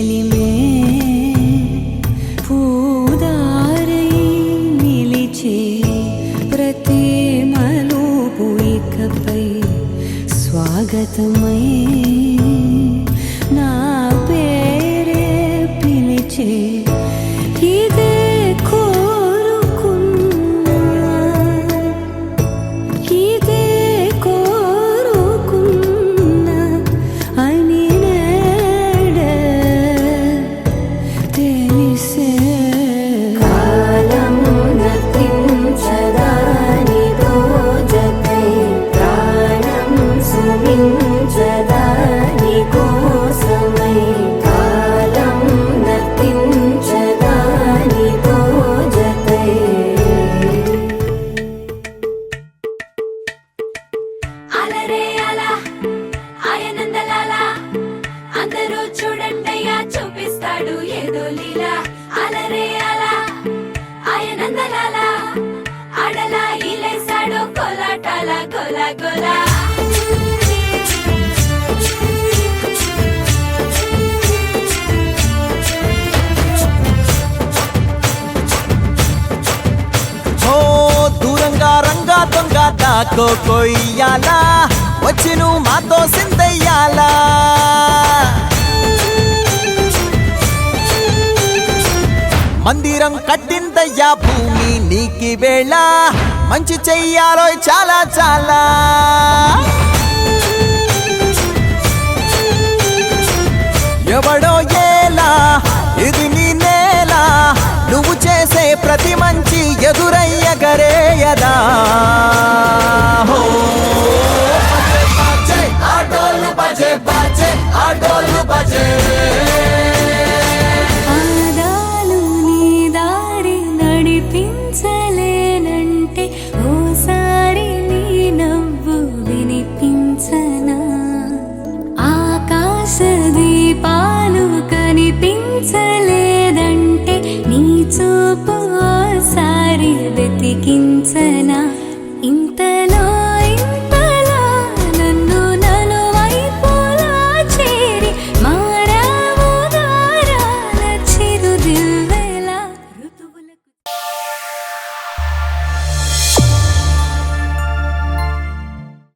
చెలిమే పూదారై నిలిచే ప్రతి మలుపు ఇకపై స్వాగతమై నా పేరే పిలిచే ఇదే కోరుకున్నా ఇదే కోరుకున్నా అని నేడే తెలిసే కాలం నతించదానిదో జతై ప్రాణం సుమించదాని కోసమై కాలం నతించదానిదో జతై అలరే అలా ఆయనందలాలా అందరూ చూడండయ్యా చూపిస్తాడు ఏదో లీలా అలరే అలా ఆయనందలాలా ఆడలా ఇలేసాడు కోలాటాల గోలా గోలా ఓ దూరంగా రంగా దొంగ దాకో కొయ్యాలా వచ్చి నువ్వు మాతో సిందయ్యాలా మందిరం కట్టిందయ్యా భూమి నీకి వేళ మంచి చెయ్యాలో చాలా చాలా ఎవడో